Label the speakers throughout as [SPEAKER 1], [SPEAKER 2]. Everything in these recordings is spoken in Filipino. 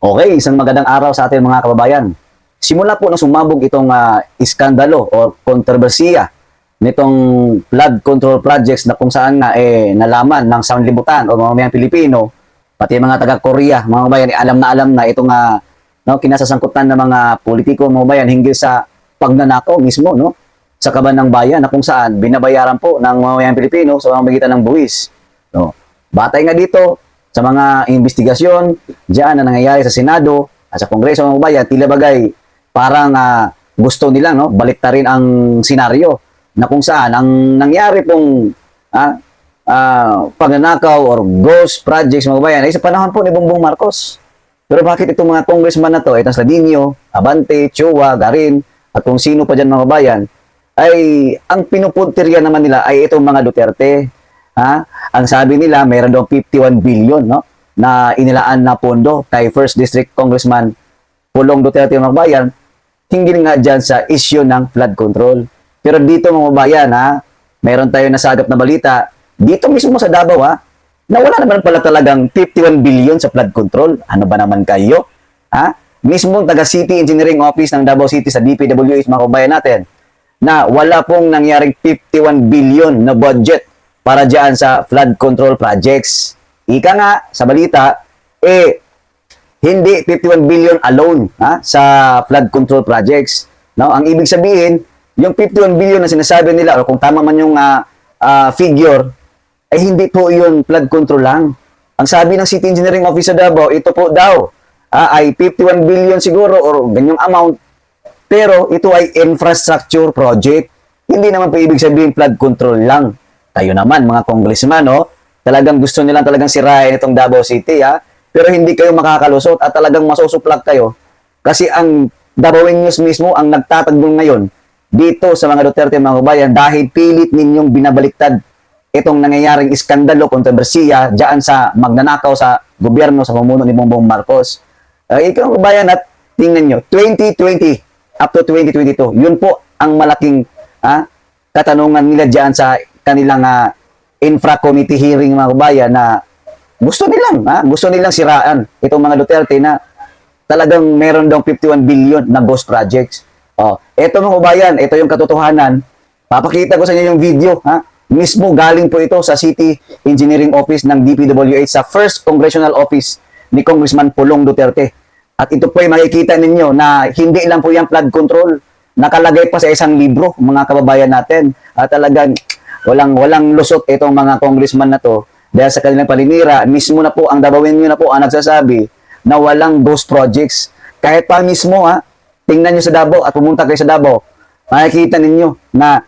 [SPEAKER 1] Okay, isang magandang araw sa ating mga kababayan. Simula po nang sumabog itong iskandalo o kontrobersiya nitong flood control projects na kung saan nga nalaman ng sanlibutan o mamamayang Pilipino, pati mga taga-Korea, mga kababayan, alam na itong kinasasangkutan ng mga politiko, mga kababayan, hinggil sa pagnanakaw mismo sa kaban ng bayan na kung saan binabayaran po ng mamamayang Pilipino sa pamamagitan ng buwis. No? Batay nga dito sa mga investigasyon diyan na nangyayari sa Senado at sa Kongreso ng Bayan, tila bagay parang gusto nilang baliktarin ang senaryo na kung saan ang nangyari pong pagnanakaw or ghost projects mga bayan ay sa panahon po ni Bongbong Marcos. Pero bakit itong mga congressman na to, itong Sladinio, Abante, Chua, Garin, at kung sino pa dyan mga bayan, ay ang pinupuntirya naman nila ay itong mga Duterte. Ang sabi nila, mayroon daw 51 billion na inilaan na pondo kay First District Congressman Pulong Duterte mga bayan, hinggil nga dyan sa issue ng flood control. Pero dito mga bayan, mayroon tayo nasagap na balita, dito mismo sa Davao, na wala naman pala talagang 51 billion sa flood control. Ano ba naman kayo? Mismo taga City Engineering Office ng Davao City sa DPWH mga kabayan natin, na wala pong nangyaring 51 billion na budget para dyan sa flood control projects. Ika nga, sa balita, hindi 51 billion alone sa flood control projects. Ang ibig sabihin, yung 51 billion na sinasabi nila, o kung tama man yung figure, ay hindi po yun flood control lang. Ang sabi ng City Engineering Office sa Davao, ito po daw, ay 51 billion siguro, or ganyang amount, pero ito ay infrastructure project. Hindi naman po ibig sabihin flood control lang. Tayo naman, mga congressman, talagang gusto nilang talagang sirain itong Davao City, pero hindi kayo makakalusot at talagang masusuplak kayo. Kasi ang Davao News mismo ang nagtatagbong ngayon dito sa mga Duterte, mga kabayan, dahil pilit ninyong binabaliktad itong nangyayaring iskandalo, kontrobersiya, dyan sa magnanakaw sa gobyerno, sa pamuno ni Bongbong Marcos. Ikaw, kabayan, at tingnan nyo, 2020 up to 2022, yun po ang malaking katanungan nila dyan sa kanilang infra committee hearing mga kabayan, na gusto nilang siraan itong mga Duterte na talagang meron daw 51 billion na ghost projects. Ito mga kabayan, ito yung katotohanan. Papakita ko sa inyo yung video, mismo galing po ito sa City Engineering Office ng DPWH sa First Congressional Office ni Congressman Pulong Duterte. At ito po ay makikita ninyo na hindi lang po yung flood control, nakalagay pa sa isang libro mga kababayan natin. At talagang walang lusot itong mga congressman na to dahil sa kanilang paninira. Mismo na po ang Davaoenyo na po ang nagsasabi na walang ghost projects. Kahit pa mismo, tingnan nyo sa Davao at pumunta kayo sa Davao, makikita ninyo na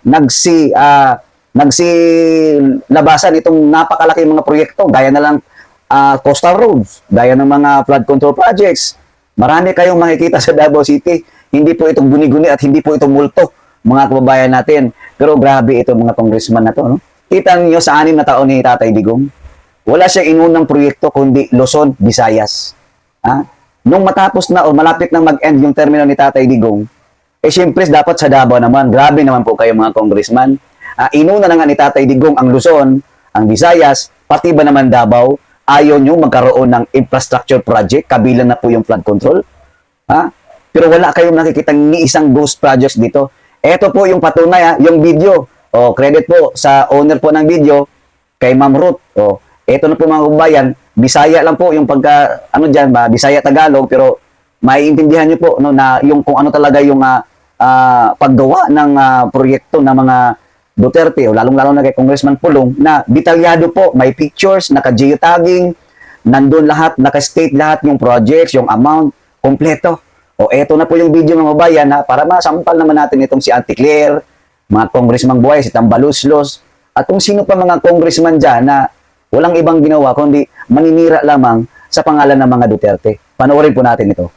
[SPEAKER 1] nagsilabasan itong napakalaking mga proyekto, gaya na lang coastal roads, gaya ng mga flood control projects. Marami kayong makikita sa Davao City. Hindi po itong guni-guni at hindi po itong multo, mga kababayan natin. Pero grabe ito mga congressman na to. Kita niyo sa 6 na taon ni Tatay Digong, wala siyang inunang proyekto kundi Luzon, Visayas. Nung matapos na o malapit na mag-end yung termino ni Tatay Digong, siyempre dapat sa Davao naman. Grabe naman po kayo mga congressman. Inuna na nga ni Tatay Digong ang Luzon, ang Visayas, pati ba naman Davao, ayaw nyo magkaroon ng infrastructure project, kabilang na po yung flood control. Pero wala kayong nakikita ni isang ghost projects dito. Ito po yung patunay, yung video. Credit po sa owner po ng video, kay Ma'am Ruth. Ito na po mga kabayan, Bisaya lang po yung Bisaya Tagalog, pero maiintindihan nyo po na yung kung ano talaga yung paggawa ng proyekto ng mga Duterte, o lalong-lalo na kay Congressman Pulong, na detalyado po, may pictures, naka-geotagging, nandun lahat, naka-state lahat yung projects, yung amount, kompleto. Eto na po yung video mga kabayan, para masampal naman natin itong si Auntie Claire, mga Congressman Buhay, si Tambaluslos, at kung sino pa mga congressman dyan na walang ibang ginawa, kundi maninira lamang sa pangalan ng mga Duterte. Panoorin po natin ito.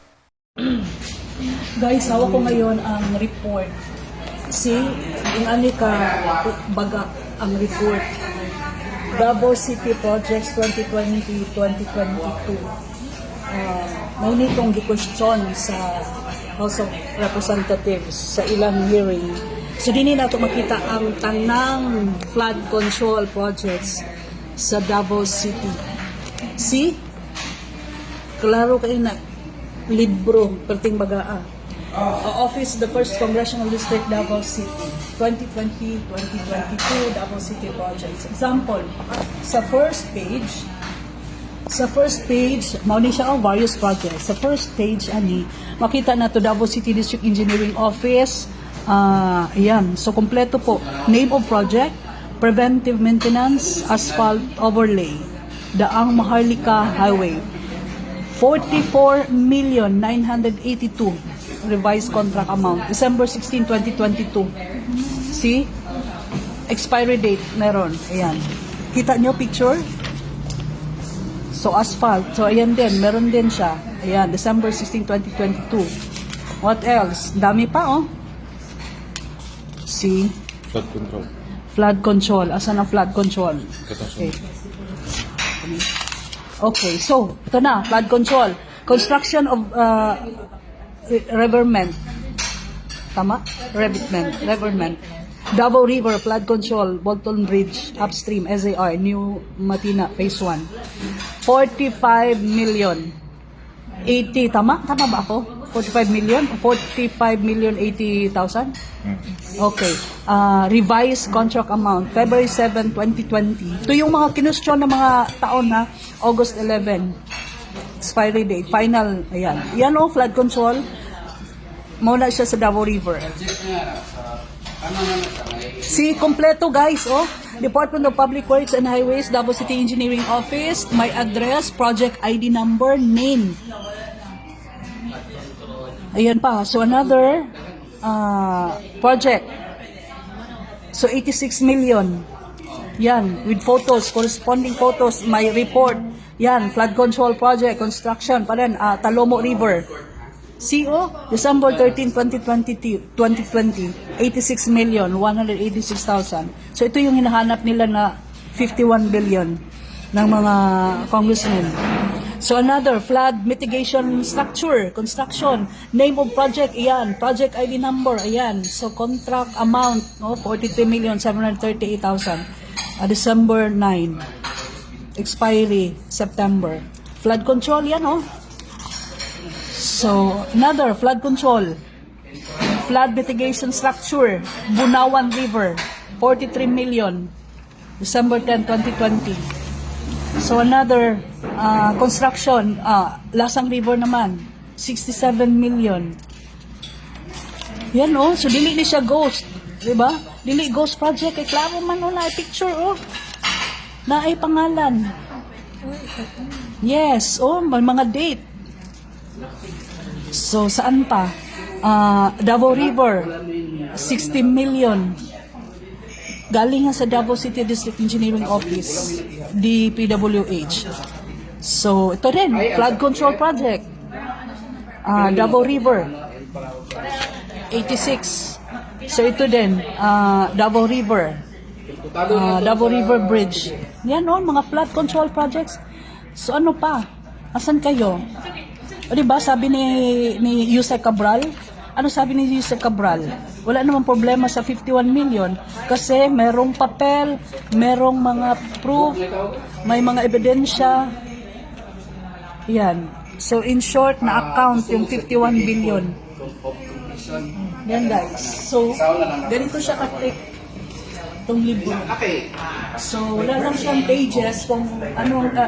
[SPEAKER 2] Guys, hawak ko ngayon ang report. See, in Anika, baga ang report. Davao City Projects 2020-2022. May nitong gi-question sa House of Representatives sa ilang hearing. So, dini na ito makita ang tanang flood control projects sa Davao City. See? Klaro kayo na libro, perting bagaa. Office, the 1st Congressional District, Davao City, 2020-2022 Davao City projects. Example, sa first page, mauni siya ang various projects. Sa first page, makita na to Davao City District Engineering Office. Ayan, so kompleto po. Name of project, preventive maintenance, asphalt overlay, Daang Maharlika Highway. 44,982 revised contract amount. December 16, 2022. See? Expiry date meron. Ayan. Kita nyo picture? So, asphalt. So, ayan din. Meron din siya. Ayan. December 16, 2022. What else? Dami pa, oh. See?
[SPEAKER 3] Flood control.
[SPEAKER 2] Flood control. Asan ang flood control? Okay. Okay, so, ito na. Flood control. Construction of riverment. Tama? Riverment. Davao River Flood Control, Bolton Bridge, upstream, SAR, New Matina, Phase 1. 45 million. 80, tama? Tama ba ako? 45 million? 45,080,000? Okay. Revised contract amount, February 7, 2020. Ito yung mga kinustyon ng mga taon na August 11. Expiry date, final, ayan. Yan o, flood control. Muna siya sa Davao River. See, kompleto guys, oh. Department of Public Works and Highways, Davao City Engineering Office, my address, project ID number, name. Ayan pa. So, another project. So, 86 million. Yan, with photos, corresponding photos, my report. Yan, flood control project, construction pa rin, Talomo River. CO, December 13, 2020, 86,186,000. So, ito yung hinahanap nila na 51 billion ng mga congressmen. So, another, flood mitigation structure, construction, name of project, ayan, project ID number, ayan. So, contract amount, 43,738,000. December 9. Expiry, September. Flood control, yan, So, another, flood control. Flood mitigation structure, Bunawan River, 43 million. December 10, 2020. So, another, construction, Lasang River naman, 67 million. Yan, so dili ni siya ghost. Diba? Dili ghost project. Kay klaro man, na ay picture, na ay pangalan. Yes, may mga date. So, saan pa? Davao River, 60 million. Galing nga sa Davao City District Engineering Office, DPWH. So, ito rin, flood control project. Davao River, 86. So, ito din, Davao River. Davao River Bridge. Yan, mga flood control projects. So, ano pa? Asan kayo? O diba, sabi ni Yusek Cabral, ano sabi ni Yusek Cabral? Wala namang problema sa 51 million kasi merong papel, merong mga proof, may mga ebidensya. Yan. So, in short, na-account yung 51 billion. Yan, guys. So, ganito siya ka-take itong libro. So, wala lang siyang pages. Kung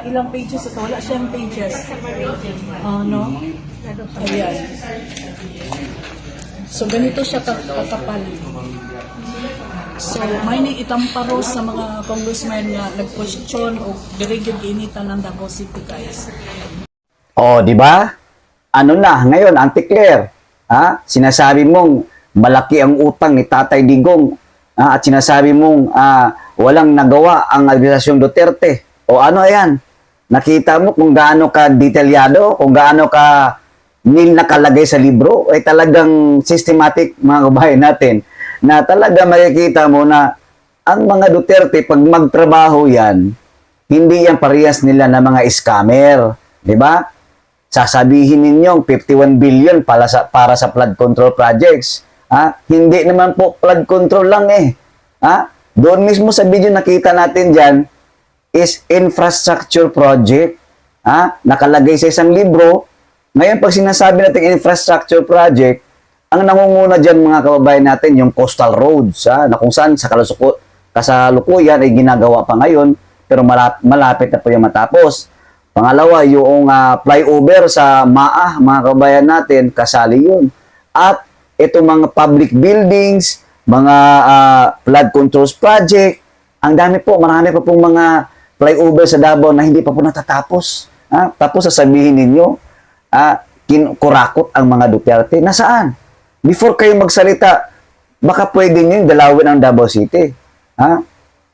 [SPEAKER 2] ilang pages ito, wala siyang pages. Ayan. So, ganito siya kakapal. So, may itamparos sa mga congressmen na nag-question o dirigid initan ng Davao City, guys.
[SPEAKER 1] Di ba? Ano na, ngayon, Auntie Claire, sinasabi mong malaki ang utang ni Tatay Digong, at sinasabi mong walang nagawa ang administrasyong Duterte. O ano yan? Nakita mo kung gaano ka detalyado, kung gaano ka nakalagay sa libro, ay talagang systematic, mga kabayan natin, na talaga makikita mo na ang mga Duterte, pag magtrabaho yan, hindi yan parehas nila na mga scammer. Diba? Sasabihin ninyong 51 billion para sa flood control projects. Hindi naman po flood control lang Doon mismo sa video nakita natin dyan is infrastructure project. Nakalagay sa isang libro Ngayon, pag sinasabi natin infrastructure project, ang nangunguna dyan mga kababayan natin, yung coastal roads, na kung saan sa kasalukuyan ay ginagawa pa ngayon, pero malapit na po yung matapos. Pangalawa, yung flyover sa MAA, mga kababayan natin, kasali yun. At itong mga public buildings, mga flood controls project, ang dami po, marami pa pong mga flyover sa Davao na hindi pa po natatapos. Tapos sasabihin ninyo, kurakot ang mga Duterte. Nasaan? Before kayo magsalita, baka pwede nyo yung dalawin ang Davao City.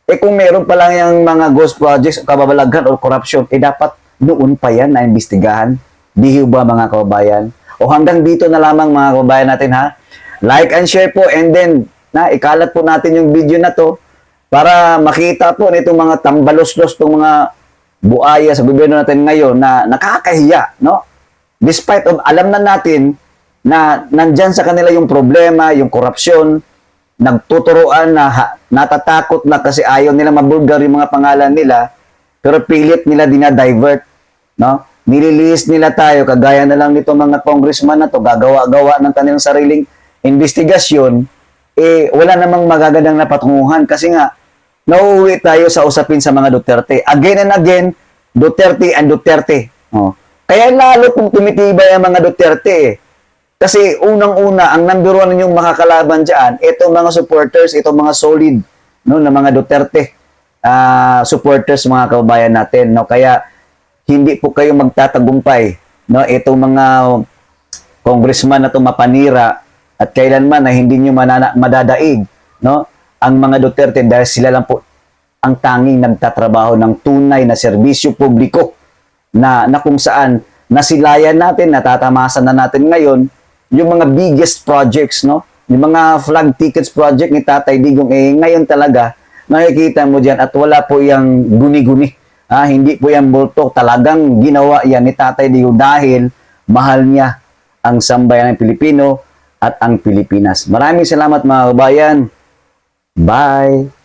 [SPEAKER 1] Kung meron pa lang yung mga ghost projects, kababalaghan o corruption, dapat noon pa yan na imbestigahan. Di ba mga kababayan? O hanggang dito na lamang mga kababayan natin ha. Like and share po and then ikalat po natin yung video na to para makita po nitong mga tambalos-los, itong mga buaya sa gobyerno natin ngayon na nakakahiya, no? Despite of alam na natin na nandyan sa kanila yung problema, yung korupsyon, nagtuturoan na natatakot na kasi ayaw nila mabulgar yung mga pangalan nila, pero pilit nila dinadivert, no? Nililis nila tayo, kagaya na lang nito mga congressman na to, gagawa-gawa ng kanilang sariling investigasyon, wala namang magagandang napatunguhan kasi nga, nauuwi tayo sa usapin sa mga Duterte. Again and again, Duterte and Duterte. Kaya lalo kung tumitibay ang mga Duterte Kasi unang-una, ang number one ninyong makakalaban dyan, itong mga supporters, itong mga solid, no, na mga Duterte supporters, mga kababayan natin. No? Kaya hindi po kayo magtatagumpay. No? Itong mga congressman na itong mapanira at kailanman na hindi nyo madadaig, no? Ang mga Duterte dahil sila lang po ang tanging nagtatrabaho ng tunay na serbisyo publiko na kung saan nasilayan natin, natatamasan na natin ngayon yung mga biggest projects, no? Yung mga flag tickets project ni Tatay Digong, ngayon talaga, nakikita mo dyan at wala po yung guni-guni. Hindi po yung bulto. Talagang ginawa yan ni Tatay Digong dahil mahal niya ang sambayan ng Pilipino at ang Pilipinas. Maraming salamat mga kabayan. Bye!